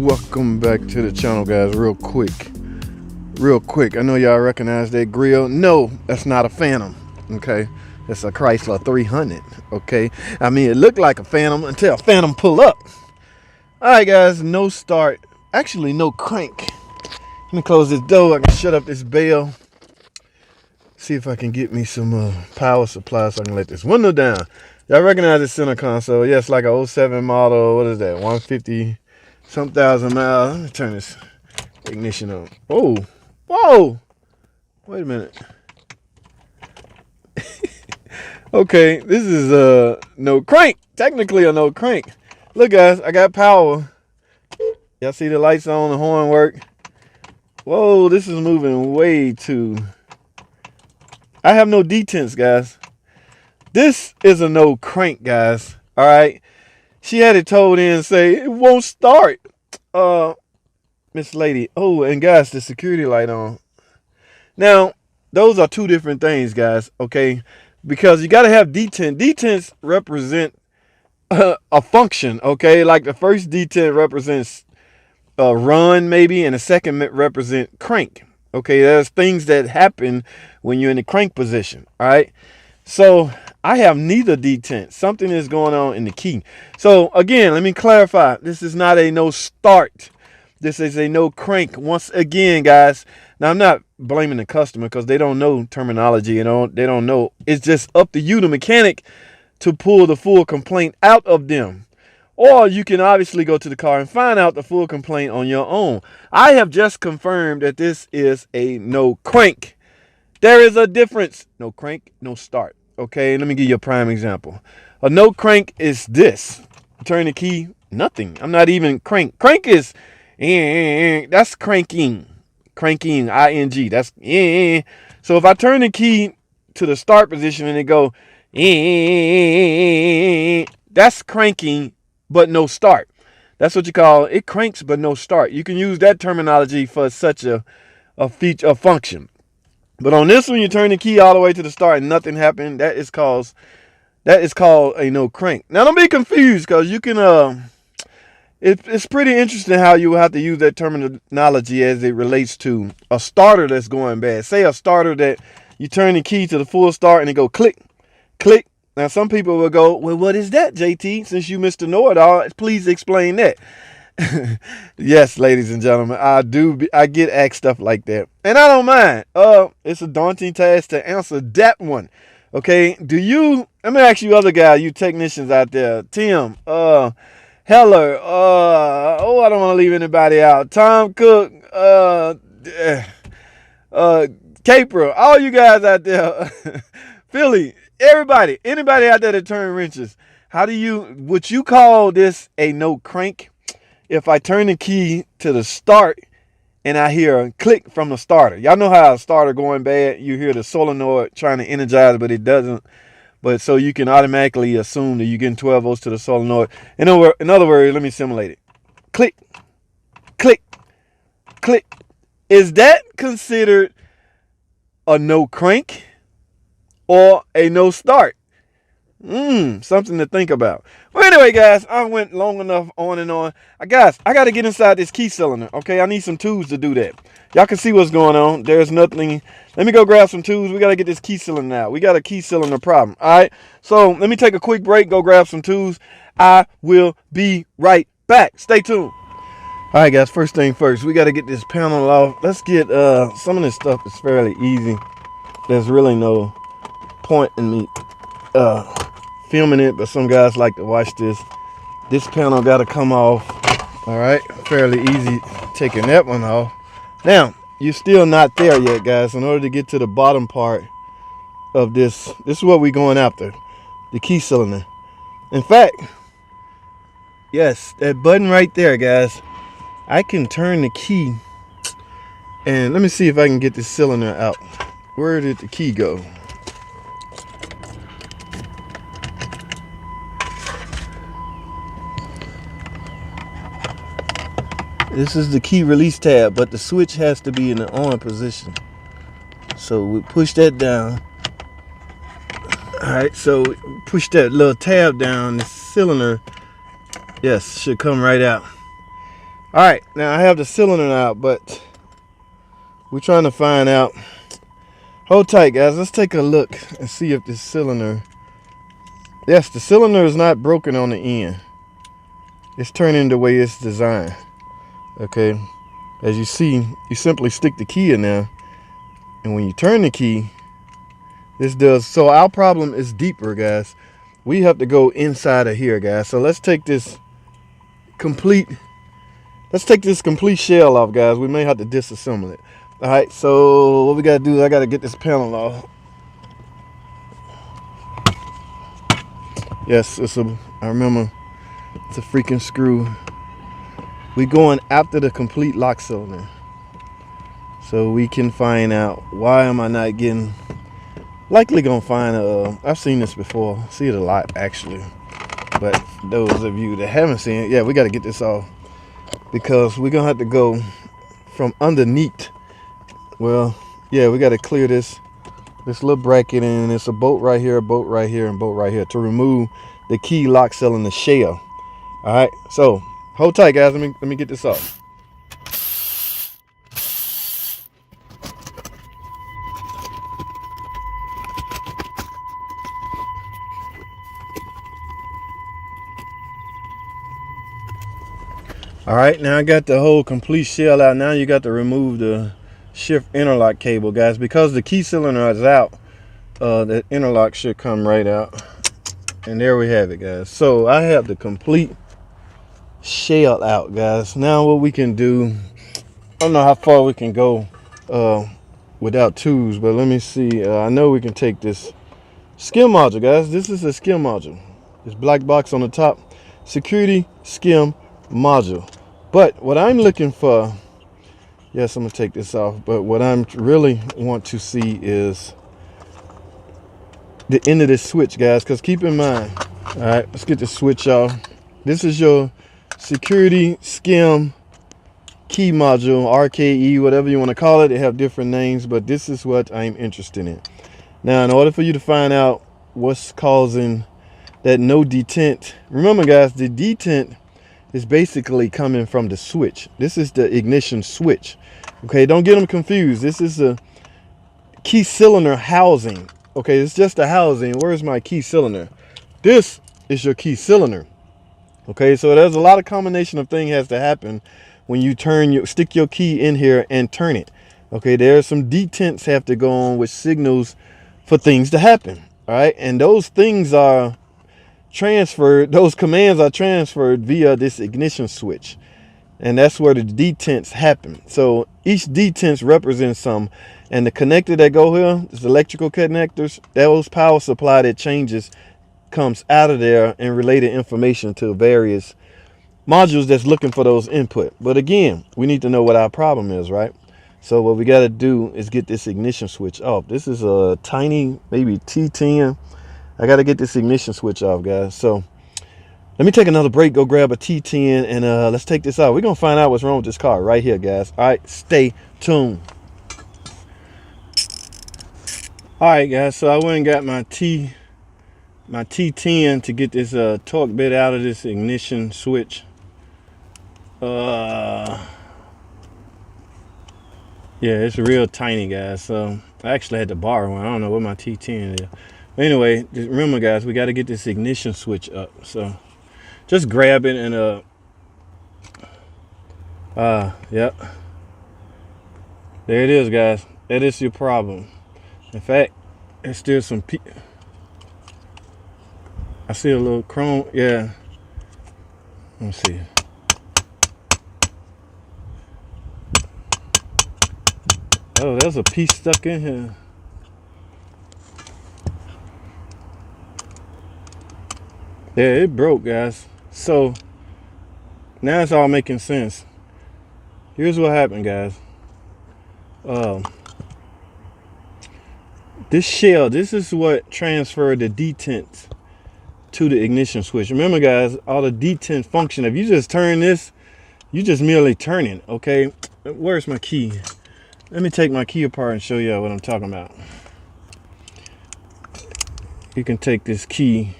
Welcome back to the channel, guys. Real quick, I know y'all recognize that grill. No, that's not a Phantom, okay? That's a Chrysler 300, okay? I mean, it looked like a Phantom until a Phantom pull up. All right, guys, no start, actually no crank. Let me close this door. I can shut up this bell. See if I can get me some power supply so I can let this window down. Y'all recognize the center console? Yeah, it's like a 07 model. What is that? 150 some thousand miles. Let me turn this ignition on. Oh, whoa! Wait a minute. Okay, this is no crank. Technically a no crank. Look, guys, I got power. Y'all see the lights on, the horn work. Whoa, this is moving way too. I have no detents, guys. This is a no crank, guys. All right. She had it told in and say it won't start. Miss Lady. Oh, and guys, the security light on. Now, those are two different things, guys. Okay, because you got to have detent. Detents represent a function. Okay, like the first detent represents run maybe, and the second represent crank. Okay, there's things that happen when you're in the crank position. All right. So I have neither detent. Something is going on in the key. So again, let me clarify. This is not a no start. This is a no crank. Once again, guys. Now I'm not blaming the customer because they don't know terminology. They don't know. It's just up to you, the mechanic, to pull the full complaint out of them. Or you can obviously go to the car and find out the full complaint on your own. I have just confirmed that this is a no crank. There is a difference. No crank, no start. Okay, let me give you a prime example. A no crank is this. Turn the key, nothing. I'm not even crank. Crank is, that's cranking. Cranking, ing. That's, so if I turn the key to the start position and it go, that's cranking, but no start. That's what you call, it cranks, but no start. You can use that terminology for such a feature, a function. But on this one, you turn the key all the way to the start and nothing happened. That is called a no crank. Now don't be confused, because you can it's pretty interesting how you have to use that terminology as it relates to a starter that's going bad. Say a starter that you turn the key to the full start and it go click, click. Now some people will go, well, what is that, JT? Since you Mr. Know-it-all, please explain that. Yes, ladies and gentlemen, I get asked stuff like that, and I don't mind. It's a daunting task to answer that one. Okay, let me ask you other guys, you technicians out there, Tim, Heller, I don't want to leave anybody out, Tom Cook, Capra, all you guys out there, Philly, anybody out there that turn wrenches, would you call this a no crank? If I turn the key to the start and I hear a click from the starter. Y'all know how a starter going bad, you hear the solenoid trying to energize, but it doesn't. But so you can automatically assume that you're getting 12 volts to the solenoid. In other words, let me simulate it. Click, click, click. Is that considered a no crank or a no start? Something to think about. Well, anyway, guys, I went long enough on and on. Guys, I got to get inside this key cylinder, okay? I need some tools to do that. Y'all can see what's going on. There's nothing. Let me go grab some tools. We got to get this key cylinder out. We got a key cylinder problem, all right? So let me take a quick break, go grab some tools. I will be right back. Stay tuned. All right, guys, first thing first, we got to get this panel off. Let's get some of this stuff is fairly easy. There's really no point in me filming it, but some guys like to watch this. This panel got to come off. All right, fairly easy taking that one off. Now, you're still not there yet, guys. In order to get to the bottom part of this is what we're going after, the key cylinder. In fact, yes, that button right there, guys, I can turn the key, and let me see if I can get this cylinder out. Where did the key go? This is the key release tab, but the switch has to be in the on position. So we push that down. All right, so push that little tab down. The cylinder, yes, should come right out. All right, now I have the cylinder out, but we're trying to find out. Hold tight, guys. Let's take a look and see if this cylinder. Yes, the cylinder is not broken on the end. It's turning the way it's designed. Okay, as you see, you simply stick the key in there, and when you turn the key, this does. So our problem is deeper, guys. We have to go inside of here, guys. So let's take this complete shell off, guys. We may have to disassemble it. All right, so what we gotta do is I gotta get this panel off. Yes, I remember it's a freaking screw. We going after the complete lock cylinder, so we can find out why am I not getting. Likely gonna find I've seen this before, see it a lot actually, but those of you that haven't seen it, yeah, we got to get this off because we're gonna have to go from underneath. Well, yeah, we got to clear this little bracket, and it's a bolt right here, a bolt right here, and bolt right here to remove the key lock cylinder shell. All right, so hold tight, guys. Let me get this off. All right, now I got the whole complete shell out. Now you got to remove the shift interlock cable, guys. Because the key cylinder is out, the interlock should come right out. And there we have it, guys. So I have the complete shell out, guys. Now what we can do, I don't know how far we can go without tools, but let me see. I know we can take this skim module, guys. This is a skim module. This black box on the top, security skim module. But what I'm looking for, yes, I'm gonna take this off, but what I'm really want to see is the end of this switch, guys, because keep in mind, all right, let's get the switch off. This is your security skim key module, RKE, whatever you want to call it. They have different names, but this is what I'm interested in. Now, in order for you to find out what's causing that no detent, remember, guys, the detent is basically coming from the switch. This is the ignition switch. Okay, don't get them confused. This is a key cylinder housing. Okay, it's just a housing. Where's my key cylinder? This is your key cylinder. Okay, so there's a lot of combination of things has to happen when you stick your key in here and turn it. Okay, there's some detents have to go on with signals for things to happen. All right, and those things are transferred, those commands are transferred via this ignition switch, and that's where the detents happen. So each detent represents some, and the connector that go here is electrical connectors. Those power supply that changes comes out of there and related information to various modules that's looking for those input. But again, we need to know what our problem is, right? So what we got to do is get this ignition switch off. This is a tiny, maybe T10. I got to get this ignition switch off, guys. So let me take another break, go grab a T10, and let's take this out. We're going to find out what's wrong with this car right here, guys. All right, stay tuned. All right, guys, so I went and got my T10 to get this torque bit out of this ignition switch. Yeah, it's real tiny, guys. So I actually had to borrow one. I don't know what my T10 is. Anyway, just remember, guys, we got to get this ignition switch up. So just grab it and yep, there it is, guys. That is your problem. In fact, there's still some I see a little chrome. Yeah, let me see. Oh, there's a piece stuck in here. Yeah, it broke, guys. So now it's all making sense. Here's what happened, guys. This shell, this is what transferred the detents to the ignition switch. Remember, guys, all the detent function. If you just turn this, you just merely turning. Okay, where's my key? Let me take my key apart and show you what I'm talking about. you can take this key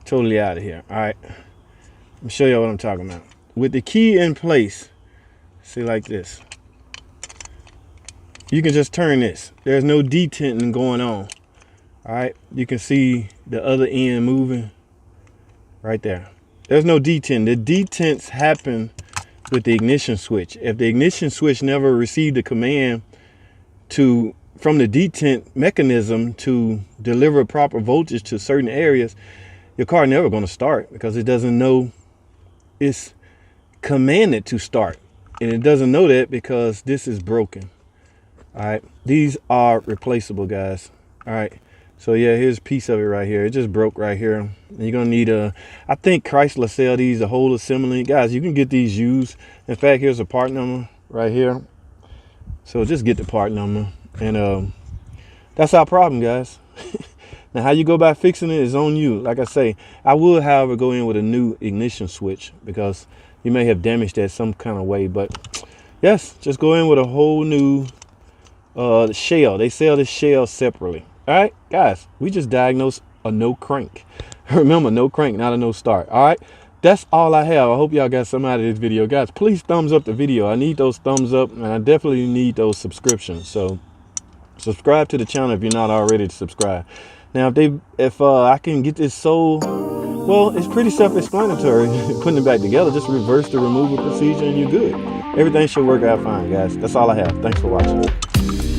totally out of here. All right, let me show you what I'm talking about. With the key in place, see, like this, you can just turn this. There's no detenting going on. All right, you can see the other end moving right there. There's no detent. The detents happen with the ignition switch. If the ignition switch never received a command from the detent mechanism to deliver proper voltage to certain areas, your car never going to start, because it doesn't know it's commanded to start. And it doesn't know that because this is broken. All right, these are replaceable, guys. All right, so yeah, here's a piece of it right here. It just broke right here. You're gonna need I think Chrysler sell these, a whole assembly. Guys, you can get these used. In fact, here's a part number right here. So just get the part number, and that's our problem, guys. Now, how you go about fixing it is on you. Like I say, I would, however, go in with a new ignition switch, because you may have damaged that some kind of way. But yes, just go in with a whole new shell. They sell this shell separately. All right, guys, we just diagnosed a no crank. Remember, no crank, not a no start. All right, that's all I have. I hope y'all got some out of this video. Guys, please thumbs up the video. I need those thumbs up, and I definitely need those subscriptions. So subscribe to the channel if you're not already subscribed. Now, if I can get this sold, well, it's pretty self-explanatory. Putting it back together, just reverse the removal procedure and you're good. Everything should work out fine, guys. That's all I have. Thanks for watching.